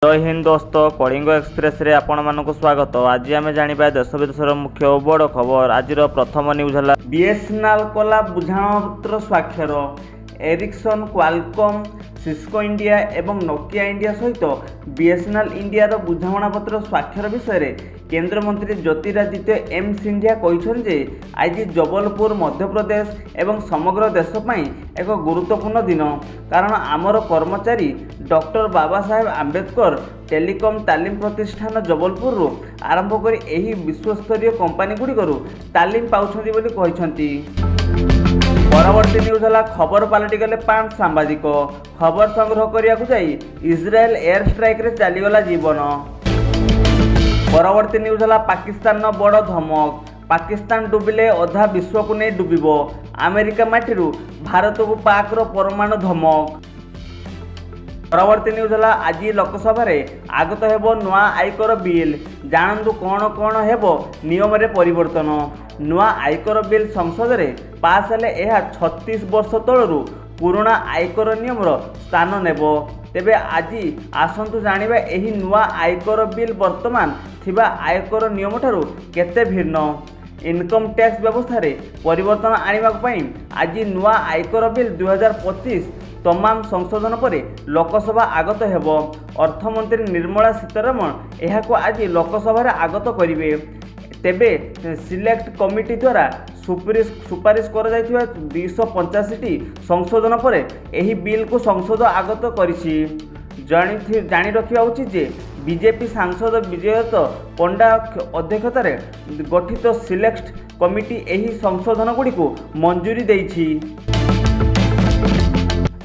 जय हिंद दोस्त कलिंग एक्सप्रेस रे आपण मानक स्वागत। आज आम जाना देश विदेश मुख्य और बड़ खबर। आज प्रथम न्यूज है बीएसएनएल कला बुझामणपत्र स्वाक्षर। एरिक्सन, क्वालकॉम, सिस्को इंडिया एवं नोकिया इंडिया सहित बीएसएनएल इंडिया बुझामणपत्र स्वाक्षर विषय में केंद्र मंत्री ज्योतिरादित्य एम सिंधिया कहते आज जबलपुर मध्य प्रदेश एवं समग्र देश एक गुरुत्वपूर्ण दिन, कारण आमर कर्मचारी डॉक्टर बाबा साहेब आंबेडकर टेलीकॉम तालीम प्रतिष्ठान जबलपुर आरंभ कर यही विश्वस्तरीय कंपानी गुड़िकर तालीम पाउछंती। परवर्ती न्यूज है खबर पलटिगले 5 सांबादिक। खबर संग्रह करने इज्राएल एयर स्ट्राइक रे चलीगला जीवन। परवर्ती न्यूज है पाकिस्तान बड़ धमक। पाकिस्तान डुबिले अधा विश्व को नहीं डुबिब। अमेरिका माटीरू भारत को पाकर परमाणु धमक। परवर्ती न्यूज है आज लोकसभा आगत हेबो नुआ आयकर बिल। जानतु कौन कौन हेबो नियम रे परिवर्तन। नुआ आयकर बिल संसद रे पास हेले यह 36 वर्ष तलरू पुराना आयकर नियम स्थान नेब। तेबे आज आसंतु जानिबा एही नुआ आयकर बिल वर्तमान थिबा आयकर नियम ठारू केते भिन्न। इनकम टैक्स व्यवस्था रे परिवर्तन आनिबा पई आज नुआ आयकर बिल 2025 तमाम संशोधन पर लोकसभा आगत हेब। अर्थमंत्री निर्मला सीतारमण यह आज लोकसभा आगत करेंगे। तेबे सिलेक्ट कमिटी द्वारा सुपारिश कर 285टी संशोधन पर यही बिल को संसद आगत करिछि। जानी रखा उचित जे बीजेपी सांसद विजयत पंडा अध्यक्षतार गठित सिलेक्ट कमिटी यही संशोधन गुड़ी को मंजूरी देछि।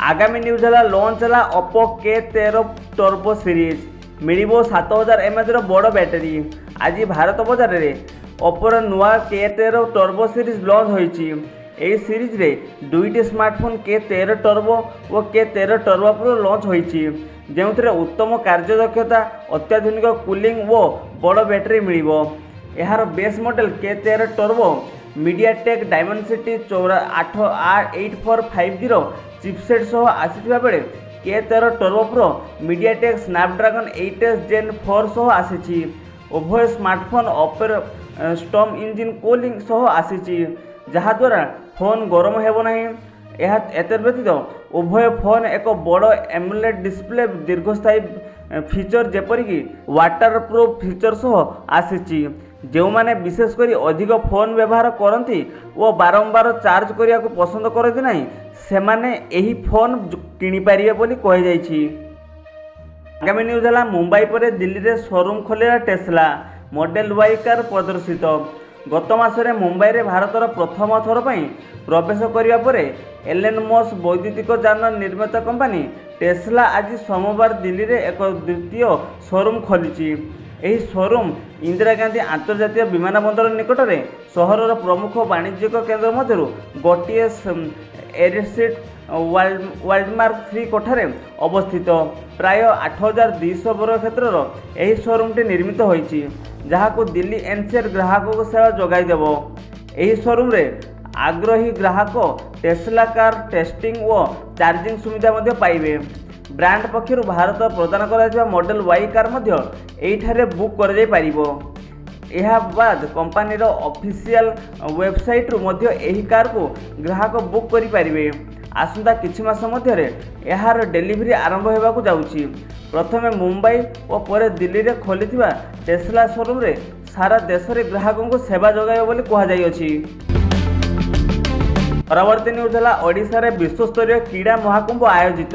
आगामी न्यूज है लॉन्च है ओप्पो K13 टर्बो सीरीज। मिलिबो 7000 mAh बड़ बैटेरी। आज भारत बाजार में ओप्पोर नुआ K13 टर्बो सीरीज लॉन्च होइछि। एही सीरीज रे दुईटी स्मार्टफोन K13 टर्बो और K13 टर्बो प्रो लॉन्च होइछि, जेउथरे उत्तम कार्यदक्षता, अत्याधुनिक कूलिंग और बड़ बैटेरी मिलिबो। यार base model K13 turbo MediaTek Dimensity 8450 chipset सह आसीथिबा बेले K13 turbo pro MediaTek Snapdragon 8s Gen 4 सह आसीछि। उभय स्मार्टफोन ओपेर स्टॉर्म इंजिन कूलिंग सह आसीछि, जहाँ द्वारा फोन गरम हेबो नहीं। एतर व्यतीत उभय फोन एक बड़ एमुलेट डिस्प्ले, दीर्घस्थायी फीचर जेपरिक वाटर प्रूफ फीचर सह आसीछि। जो माने विशेषकर अधिक फोन व्यवहार करती और बारंबार चार्ज करने को पसंद करती नहीं, से माने यही फोन किनिपारे बोली कहुई। आगामी न्यूज है मुंबई पर दिल्ली रे शोरूम खोलिला टेस्ला। मॉडल वाई कार प्रदर्शित। गत मासरे मुंबई रे भारतर प्रथम थर पर प्रवेश करने पर एलन मस्क वैद्युतिक यान निर्माता कंपनी टेस्ला आज सोमवार दिल्ली रे एक द्वितीय शोरूम खोली। यही शोरूम इंदिरा गांधी अंतर्जातीय विमानबंदर निकट में सहरर प्रमुख वाणिज्यिक केन्द्र मध्य गोटे एयरसीट वाल्डमार्क 3 कोठार अवस्थित। प्राय 8200 वर्ग क्षेत्र यही शोरूमटी निर्मित होइछि, जहाँ को दिल्ली एनसीआर ग्राहक को सेवा जोगाईदेव। यही शोरूम रे आग्रही ग्राहक टेस्ला कार टेस्टिंग और चार्जिंग सुविधा पाइबे। ब्रांड पक्षर भारत प्रदान करा मॉडल वाई कार एठारे बुक कर पारिबो। यह बाद कंपनी ऑफिशियल वेबसाइट रु यही कार को ग्राहक बुक करि पारिबे। आसंता किछि मास मध्यरे यार डेलीवरी आरंभ होबाकू जाउछि। प्रथमे मुंबई और पर दिल्ली रे खोलिथिबा टेस्ला शोरूम रे सारा देश रे ग्राहकों को सेवा जोगाइबो बोली कहा जाय अछि। परवर्ती न्यूज है ओडिशा रे विश्वस्तरीय क्रीड़ा महाकुंभ आयोजित।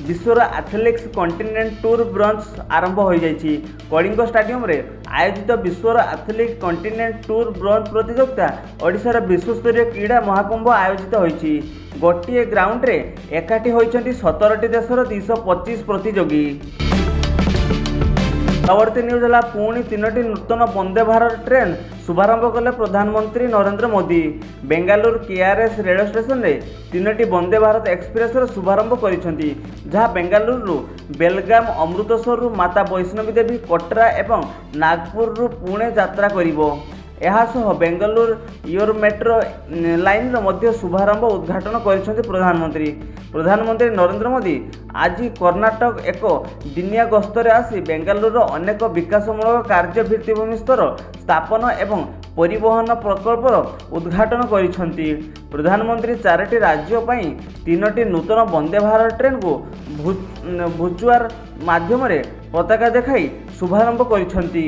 विश्वर एथलेटिक्स कॉन्टिनेंट टूर ब्रॉन्ज आरंभ हो जाइछि। कलिंग स्टेडियम रे आयोजित विश्वर एथलेटिक्स कॉन्टिनेंट टूर ब्रॉन्ज प्रतियोगिता ओडिशा विश्वस्तरीय क्रीड़ा महाकुंभ आयोजित होइछि। गोटे ग्राउंड रे एकाठी होइछन्ति 17टी देशर 225 प्रतियोगी। परवर्ती न्यूज है पुणी 3टी नूतन वंदे भारत ट्रेन शुभारंभ कले प्रधानमंत्री Narendra Modi. Bengaluru KRS rail station रे 3टी वंदे भारत एक्सप्रेस शुभारंभ करिसेंति, जहाँ बेंगालुरु बेलगाम अमृतसर माता वैष्णवी देवी कटरा एवं नागपुर पुणे यात्रा करिबो। एहासह बेंगालुरु योर मेट्रो लाइन शुभारंभ उद्घाटन कर प्रधानमंत्री नरेंद्र मोदी ଆଜି କର୍ଣ୍ଣାଟକ ଏକ ଦିନିଆ ଗସ୍ତରେ ଆସି ବେଙ୍ଗାଲୁରୁର ଅନେକ ବିକାଶମୂଳକ କାର୍ଯ୍ୟ ଭିତ୍ତିଭୂମି ସ୍ତର ସ୍ଥାପନ ଏବଂ ପରିବହନ ପ୍ରକଳ୍ପର ଉଦ୍ଘାଟନ କରିଛନ୍ତି। ପ୍ରଧାନମନ୍ତ୍ରୀ 4ଟି ରାଜ୍ୟ ପାଇଁ 3ଟି ନୂତନ ବନ୍ଦେ ଭାରତ ଟ୍ରେନ୍କୁ ଭର୍ଚୁଆଲ ମାଧ୍ୟମରେ ପତାକା ଦେଖାଇ ଶୁଭାରମ୍ଭ କରିଛନ୍ତି।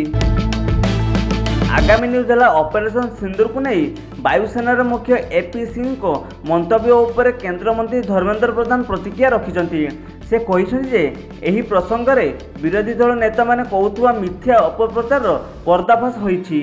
ଆଗାମୀ ନ୍ୟୁଜ୍ ହେଲା ଅପରେସନ ସିନ୍ଦୁରକୁ ନେଇ ବାୟୁସେନାର ମୁଖ୍ୟ ଏପି ସିଂଙ୍କ ମନ୍ତବ୍ୟ ଉପରେ କେନ୍ଦ୍ରମନ୍ତ୍ରୀ ଧର୍ମେନ୍ଦ୍ର ପ୍ରଧାନ ପ୍ରତିକ୍ରିୟା ରଖିଛନ୍ତି। ସେ କହିଛନ୍ତି ଯେ ଏହି ପ୍ରସଙ୍ଗରେ ବିରୋଧୀ ଦଳ ନେତାମାନେ କହୁଥିବା ମିଥ୍ୟା ଅପପ୍ରଚାରର ପର୍ଦ୍ଦାଫାଶ ହୋଇଛି।